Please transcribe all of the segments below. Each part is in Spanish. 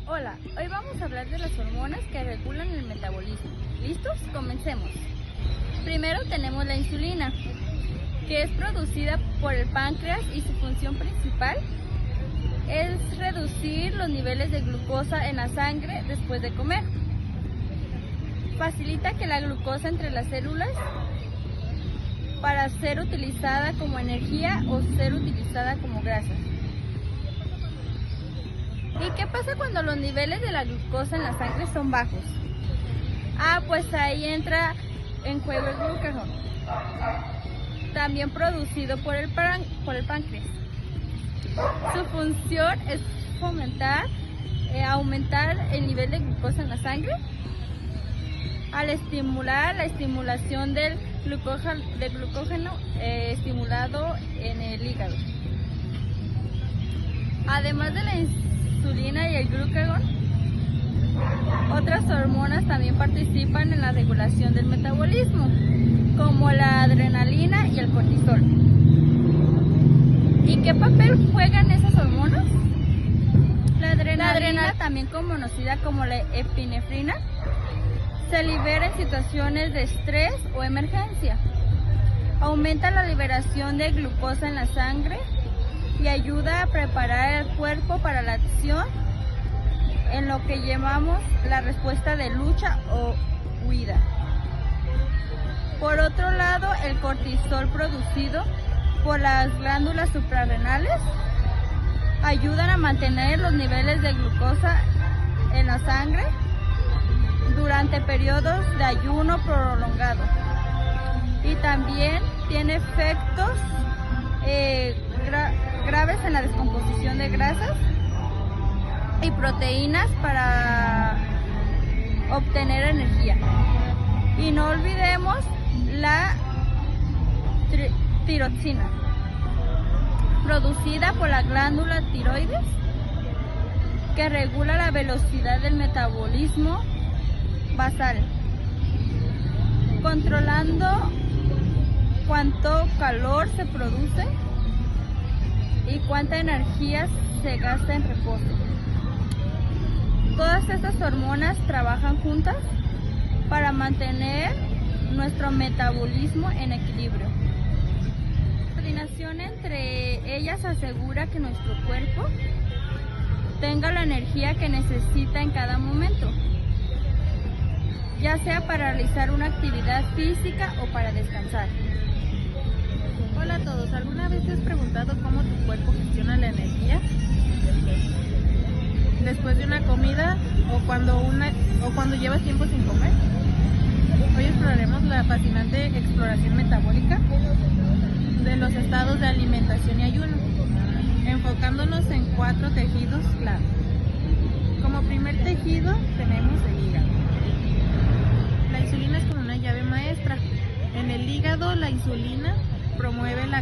Hola, hoy vamos a hablar de las hormonas que regulan el metabolismo. ¿Listos? Comencemos. Primero tenemos la insulina, que es producida por el páncreas y su función principal es reducir los niveles de glucosa en la sangre después de comer. Facilita que la glucosa entre las células para ser utilizada como energía o ser utilizada como grasas. ¿Y qué pasa cuando los niveles de la glucosa en la sangre son bajos? Pues ahí entra en juego el glucagón, también producido por el páncreas. Su función es aumentar el nivel de glucosa en la sangre al estimular la estimulación del glucógeno estimulado en el hígado. Además de la insulina y el glucagón, otras hormonas también participan en la regulación del metabolismo, como la adrenalina y el cortisol. ¿Y qué papel juegan esas hormonas? La adrenalina, también conocida como la epinefrina, se libera en situaciones de estrés o emergencia. Aumenta la liberación de glucosa en la sangre y ayuda a preparar el cuerpo para la acción en lo que llamamos la respuesta de lucha o huida. Por otro lado, el cortisol producido por las glándulas suprarrenales ayudan a mantener los niveles de glucosa en la sangre durante periodos de ayuno prolongado, y también tiene efectos graves en la descomposición de grasas y proteínas para obtener energía. Y no olvidemos la tiroxina, producida por la glándula tiroides, que regula la velocidad del metabolismo basal, controlando cuánto calor se produce y cuánta energía se gasta en reposo. Todas estas hormonas trabajan juntas para mantener nuestro metabolismo en equilibrio. La coordinación entre ellas asegura que nuestro cuerpo tenga la energía que necesita en cada momento, ya sea para realizar una actividad física o para descansar. Hola a todos, ¿alguna vez te has preguntado cómo tu cuerpo gestiona la energía? Después de una comida o cuando llevas tiempo sin comer. Hoy exploraremos la fascinante exploración metabólica de los estados de alimentación y ayuno, enfocándonos en 4 tejidos clave. Como primer tejido tenemos el hígado. La insulina es como una llave maestra. En el hígado, la insulina promueve la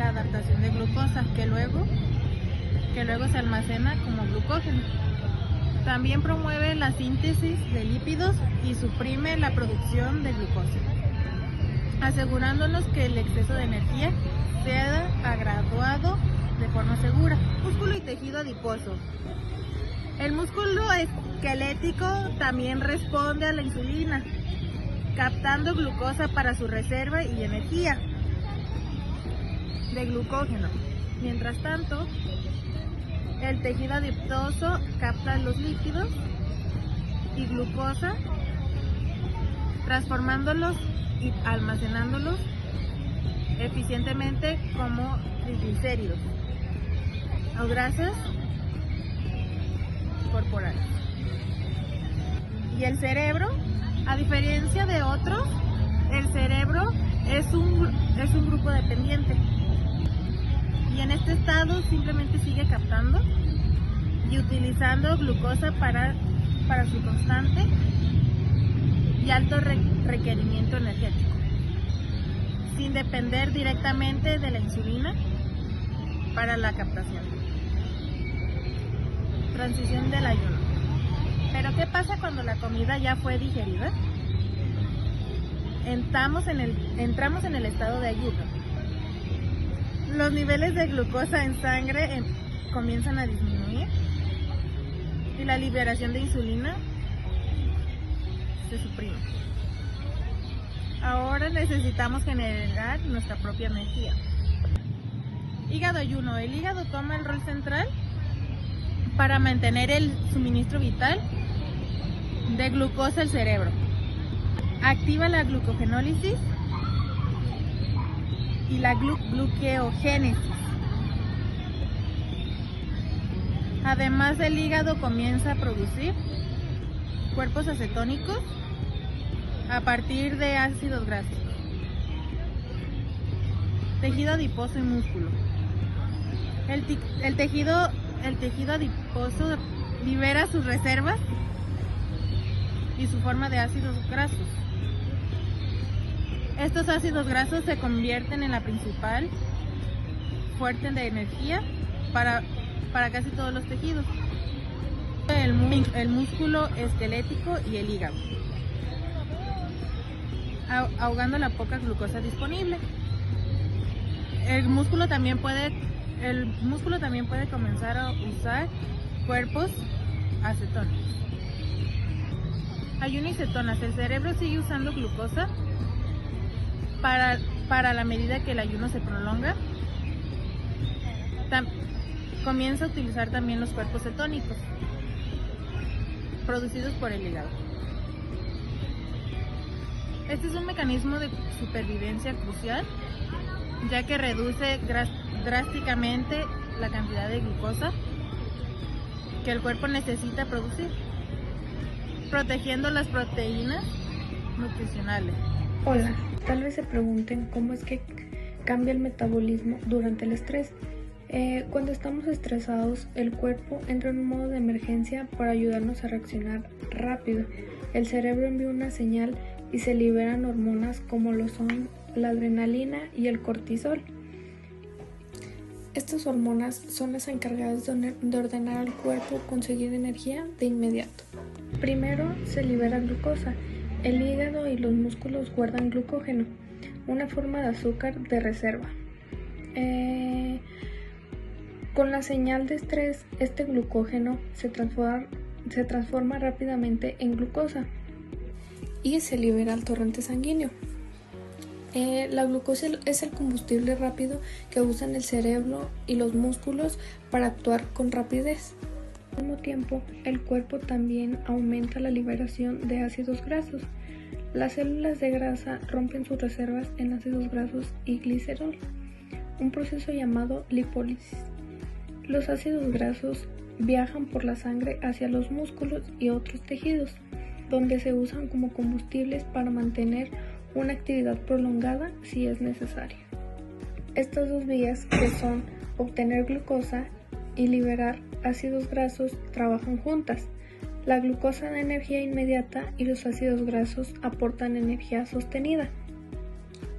adaptación de glucosa que luego se almacena como glucógeno. También promueve la síntesis de lípidos y suprime la producción de glucosa, asegurándonos que el exceso de energía sea graduado de forma segura. Músculo y tejido adiposo. El músculo esquelético también responde a la insulina, captando glucosa para su reserva y energía de glucógeno. Mientras tanto, el tejido adiposo capta los lípidos y glucosa, transformándolos y almacenándolos eficientemente como triglicéridos o grasas corporales. Y el cerebro, a diferencia de otros, el cerebro es un grupo dependiente, y en este estado simplemente sigue captando y utilizando glucosa para su constante y alto requerimiento energético, sin depender directamente de la insulina para la captación. Transición del ayuno. ¿Pero qué pasa cuando la comida ya fue digerida? Entramos en el estado de ayuno. Los niveles de glucosa en sangre comienzan a disminuir y la liberación de insulina se suprime. Ahora necesitamos generar nuestra propia energía. Hígado ayuno. El hígado toma el rol central para mantener el suministro vital de glucosa al cerebro. Activa la glucogenólisis y la gluconeogénesis. Además, el hígado comienza a producir cuerpos acetónicos a partir de ácidos grasos, tejido adiposo y músculo. El tejido adiposo libera sus reservas y su forma de ácidos grasos. Estos ácidos grasos se convierten en la principal fuente de energía para casi todos los tejidos, el músculo esquelético y el hígado, ahogando la poca glucosa disponible. El músculo también puede comenzar a usar cuerpos acetónicos. Ayuno y cetonas. El cerebro sigue usando glucosa para la medida que el ayuno se prolonga. Comienza a utilizar también los cuerpos cetónicos producidos por el hígado. Este es un mecanismo de supervivencia crucial, ya que reduce drásticamente la cantidad de glucosa que el cuerpo necesita producir, protegiendo las proteínas nutricionales. Hola, tal vez se pregunten cómo es que cambia el metabolismo durante el estrés. Cuando estamos estresados, el cuerpo entra en un modo de emergencia para ayudarnos a reaccionar rápido. El cerebro envía una señal y se liberan hormonas como lo son la adrenalina y el cortisol. Estas hormonas son las encargadas de ordenar al cuerpo conseguir energía de inmediato. Primero se libera glucosa. El hígado y los músculos guardan glucógeno, una forma de azúcar de reserva. Con la señal de estrés, este glucógeno se transforma rápidamente en glucosa y se libera al torrente sanguíneo. La glucosa es el combustible rápido que usan el cerebro y los músculos para actuar con rapidez. Al mismo tiempo, el cuerpo también aumenta la liberación de ácidos grasos. Las células de grasa rompen sus reservas en ácidos grasos y glicerol, un proceso llamado lipólisis. Los ácidos grasos viajan por la sangre hacia los músculos y otros tejidos, donde se usan como combustibles para mantener una actividad prolongada si es necesario. Estas dos vías, que son obtener glucosa y liberar ácidos grasos, trabajan juntas. La glucosa da energía inmediata y los ácidos grasos aportan energía sostenida.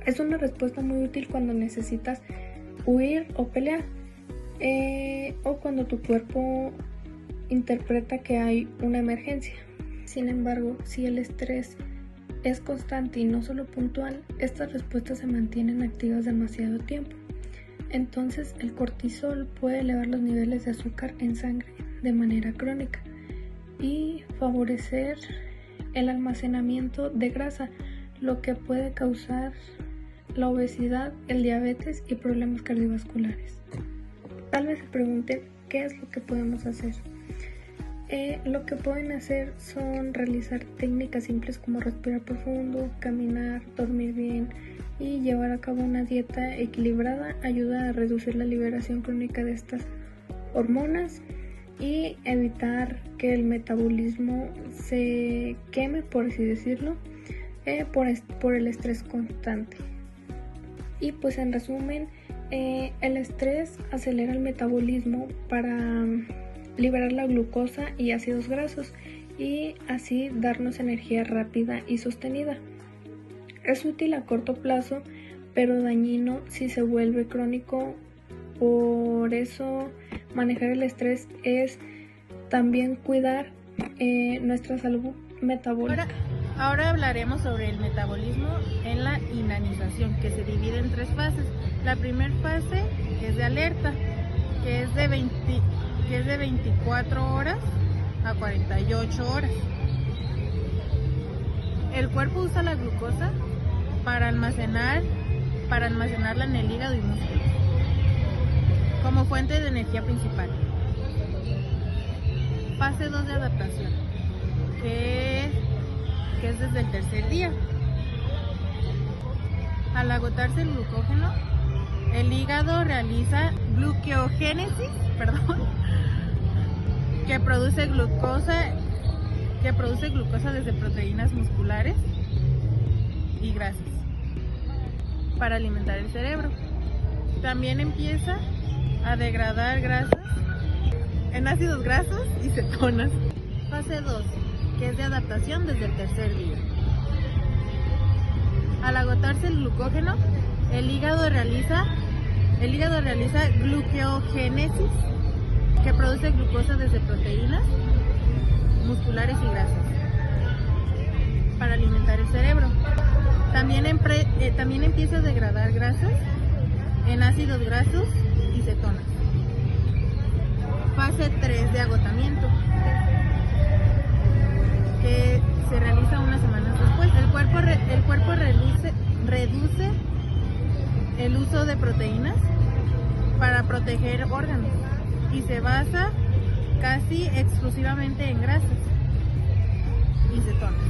Es una respuesta muy útil cuando necesitas huir o pelear, o cuando tu cuerpo interpreta que hay una emergencia. Sin embargo, si el estrés es constante y no solo puntual, estas respuestas se mantienen activas demasiado tiempo. Entonces, el cortisol puede elevar los niveles de azúcar en sangre de manera crónica y favorecer el almacenamiento de grasa, lo que puede causar la obesidad, el diabetes y problemas cardiovasculares. Tal vez se pregunten qué es lo que podemos hacer. Lo que pueden hacer son realizar técnicas simples como respirar profundo, caminar, dormir bien y llevar a cabo una dieta equilibrada. Ayuda a reducir la liberación crónica de estas hormonas y evitar que el metabolismo se queme, por así decirlo, por el estrés constante. Y pues en resumen, el estrés acelera el metabolismo para liberar la glucosa y ácidos grasos y así darnos energía rápida y sostenida. Es útil a corto plazo, pero dañino si se vuelve crónico. Por eso manejar el estrés es también cuidar nuestra salud metabólica. Ahora hablaremos sobre el metabolismo en la inanización, que se divide en 3 fases. La primera fase es de alerta, que es de 24 horas a 48 horas. El cuerpo usa la glucosa para almacenarla en el hígado y músculos como fuente de energía principal. Fase 2 de adaptación, que es desde el tercer día. Al agotarse el glucógeno, el hígado realiza gluconeogénesis, que produce glucosa desde proteínas musculares y grasas para alimentar el cerebro. También empieza a degradar grasas en ácidos grasos y cetonas. Fase 2, que es de adaptación desde el tercer día. Al agotarse el glucógeno, el hígado realiza gluconeogénesis, que produce glucosa desde proteínas musculares y grasas para alimentar el cerebro. También empieza a degradar grasas en ácidos grasos y cetonas. Fase 3 de agotamiento, que se realiza unas semanas después. El cuerpo reduce el uso de proteínas para proteger órganos y se basa casi exclusivamente en grasas y cetonas.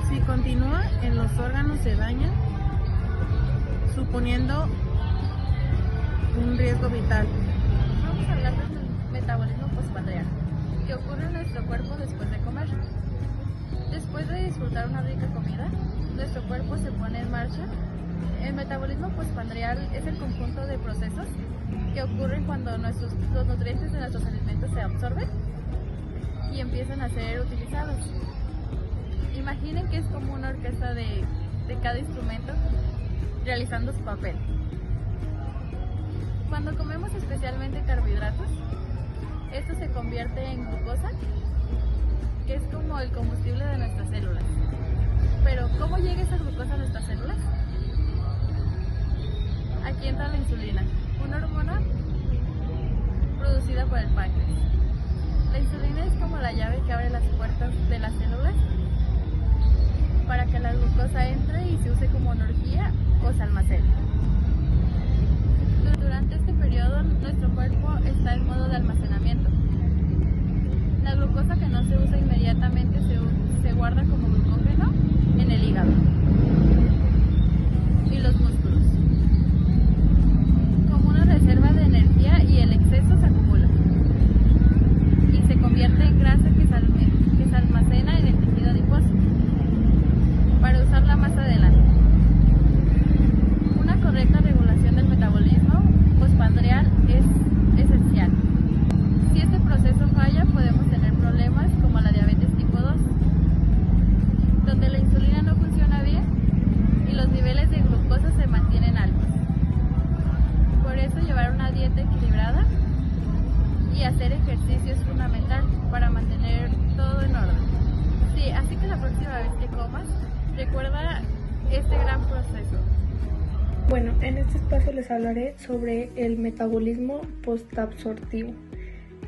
Si continúa en los órganos se daña, suponiendo un riesgo vital. Vamos a hablar del metabolismo postprandial, que ocurre en nuestro cuerpo después de comer. Después de disfrutar una rica comida, nuestro cuerpo se pone en marcha. El metabolismo postprandial es el conjunto de procesos que ocurren cuando los nutrientes de nuestros alimentos se absorben y empiezan a ser utilizados. Imaginen que es como una orquesta de cada instrumento realizando su papel. Cuando comemos especialmente carbohidratos, esto se convierte en glucosa, que es como el combustible de nuestras células. Pero ¿cómo llega esa glucosa a nuestras células? Aquí entra la insulina, una hormona producida por el páncreas. La insulina es como la llave que abre las puertas de las células para que la glucosa entre y se use como energía o se almacene. Durante este periodo, nuestro cuerpo está en modo de almacenamiento. La glucosa que no se usa inmediatamente se guarda como glucógeno en el hígado y los músculos, como una reserva de energía, y el exceso se acumula y se convierte en grasa que se almacena en el tejido adiposo para usarla más adelante. Una correcta regulación del metabolismo postprandial es esencial. Si este proceso falla, podemos tener problemas como la diabetes tipo 2, donde la insulina no funciona bien y los niveles de glucosa se mantienen altos. Por eso llevar una dieta equilibrada y hacer ejercicio es fundamental para mantener todo en orden. Sí, así que la próxima vez que comas, recuerda este gran proceso. Bueno, en este espacio les hablaré sobre el metabolismo postabsortivo.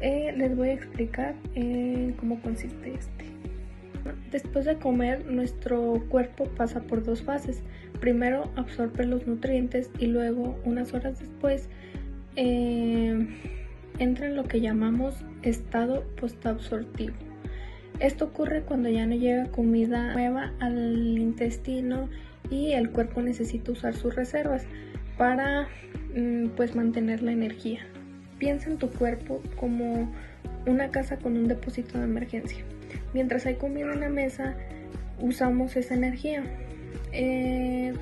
Les voy a explicar cómo consiste este. Después de comer, nuestro cuerpo pasa por dos fases. Primero absorbe los nutrientes y luego, unas horas después, entra en lo que llamamos estado postabsortivo. Esto ocurre cuando ya no llega comida nueva al intestino y el cuerpo necesita usar sus reservas para mantener la energía. Piensa en tu cuerpo como una casa con un depósito de emergencia. Mientras hay comida en la mesa, usamos esa energía.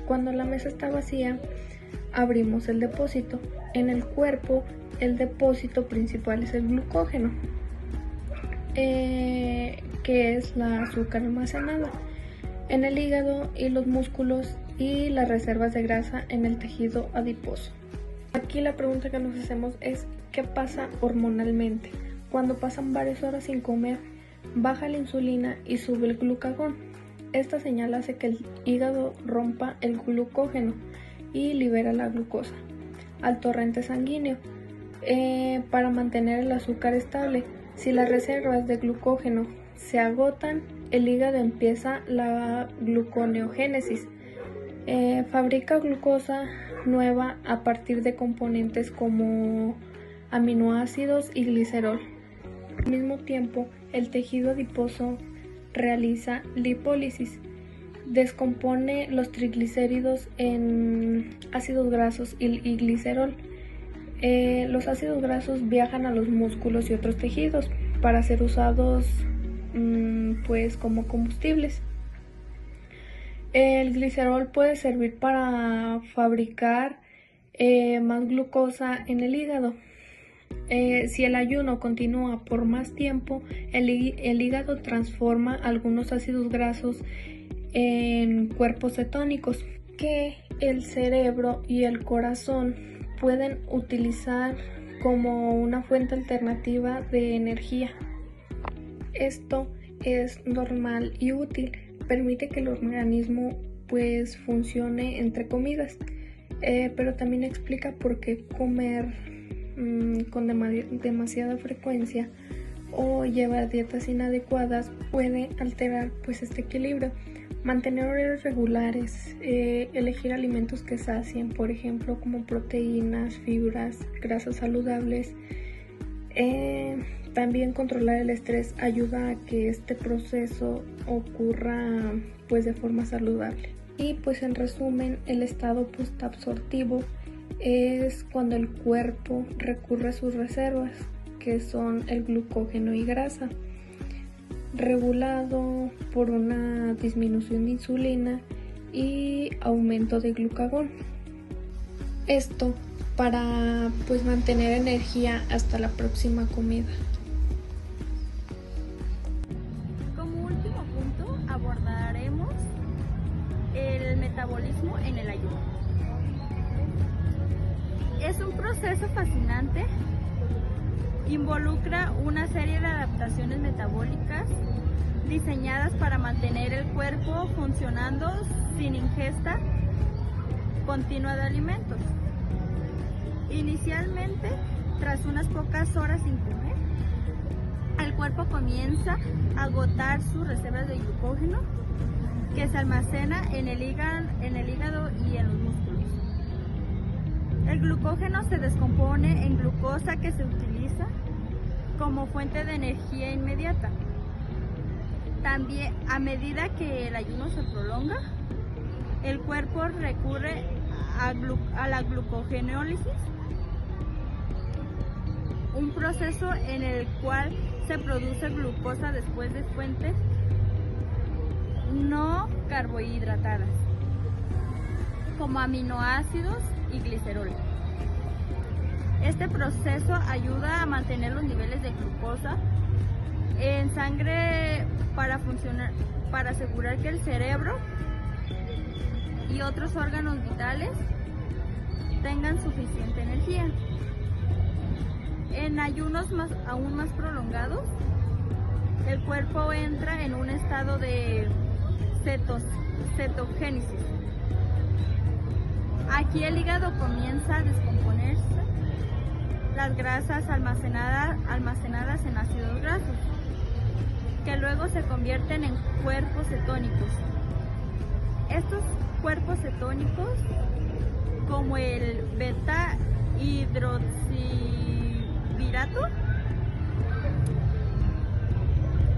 Cuando la mesa está vacía, abrimos el depósito. En el cuerpo, el depósito principal es el glucógeno, que es la azúcar almacenada en el hígado y los músculos, y las reservas de grasa en el tejido adiposo. Aquí la pregunta que nos hacemos es: ¿qué pasa hormonalmente? Cuando pasan varias horas sin comer, baja la insulina y sube el glucagón. Esta señal hace que el hígado rompa el glucógeno y libera la glucosa al torrente sanguíneo para mantener el azúcar estable. Si las reservas de glucógeno se agotan, el hígado empieza la gluconeogénesis. Fabrica glucosa nueva a partir de componentes como aminoácidos y glicerol. Al mismo tiempo, el tejido adiposo realiza lipólisis. Descompone los triglicéridos en ácidos grasos y glicerol. Los ácidos grasos viajan a los músculos y otros tejidos para ser usados pues como combustibles. El glicerol puede servir para fabricar más glucosa en el hígado. Si el ayuno continúa por más tiempo, el hígado transforma algunos ácidos grasos en cuerpos cetónicos que el cerebro y el corazón pueden utilizar como una fuente alternativa de energía. Esto es normal y útil, permite que el organismo pues funcione entre comidas, pero también explica por qué comer con demasiada frecuencia o llevar dietas inadecuadas puede alterar pues este equilibrio. Mantener horarios regulares, elegir alimentos que sacien, por ejemplo, como proteínas, fibras, grasas saludables. También controlar el estrés ayuda a que este proceso ocurra pues de forma saludable. Y pues en resumen, el estado postabsortivo es cuando el cuerpo recurre a sus reservas, que son el glucógeno y grasa, regulado por una disminución de insulina y aumento de glucagón. Esto para pues mantener energía hasta la próxima comida. Como último punto abordaremos el metabolismo en el ayuno. Es un proceso fascinante. Involucra una serie de adaptaciones metabólicas diseñadas para mantener el cuerpo funcionando sin ingesta continua de alimentos. Inicialmente, tras unas pocas horas sin comer, el cuerpo comienza a agotar sus reservas de glucógeno que se almacena en el hígado y en los músculos. El glucógeno se descompone en glucosa que se utiliza como fuente de energía inmediata. También, a medida que el ayuno se prolonga, el cuerpo recurre a la glucogenólisis, un proceso en el cual se produce glucosa después de fuentes no carbohidratadas, como aminoácidos y glicerol. Este proceso ayuda a mantener los niveles de glucosa en sangre para asegurar que el cerebro y otros órganos vitales tengan suficiente energía. En ayunos aún más prolongados, el cuerpo entra en un estado de cetogénesis. Aquí el hígado comienza a descomponerse las grasas almacenadas en ácidos grasos, que luego se convierten en cuerpos cetónicos. Estos cuerpos cetónicos, como el beta hidroxivirato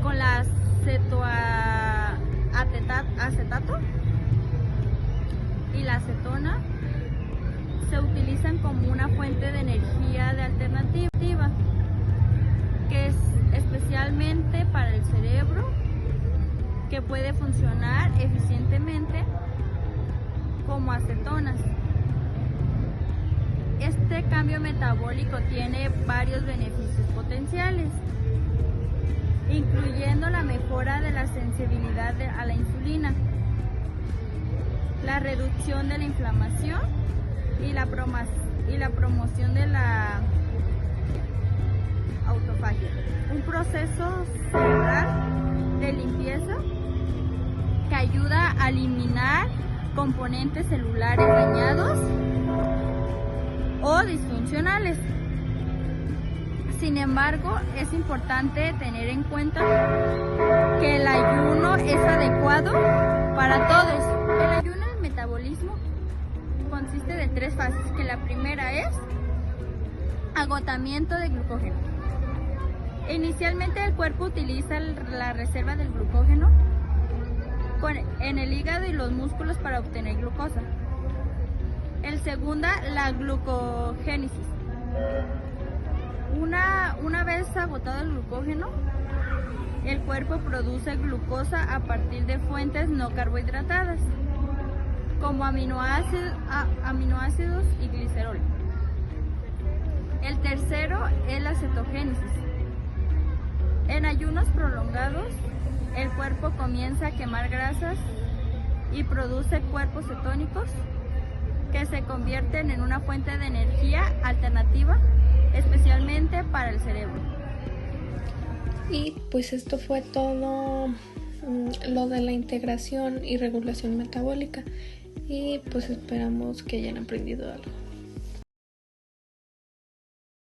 con la cetoacetato y la acetona, se utilizan como una fuente de energía de alternativa, que es especialmente para el cerebro, que puede funcionar eficientemente como acetonas. Este cambio metabólico tiene varios beneficios potenciales, incluyendo la mejora de la sensibilidad a la insulina, la reducción de la inflamación y la promoción de la autofagia. Un proceso cerebral de limpieza que ayuda a eliminar componentes celulares dañados o disfuncionales. Sin embargo, es importante tener en cuenta que el ayuno es adecuado para todos. El ayuno del metabolismo consiste de 3 fases, que la primera es agotamiento de glucógeno. Inicialmente el cuerpo utiliza la reserva del glucógeno en el hígado y los músculos para obtener glucosa. El segunda, la glucogénesis. Una vez agotado el glucógeno, el cuerpo produce glucosa a partir de fuentes no carbohidratadas, como aminoácidos y glicerol. El tercero es la cetogénesis. En ayunos prolongados, el cuerpo comienza a quemar grasas y produce cuerpos cetónicos que se convierten en una fuente de energía alternativa, especialmente para el cerebro. Y pues esto fue todo lo de la integración y regulación metabólica, y pues esperamos que hayan aprendido algo.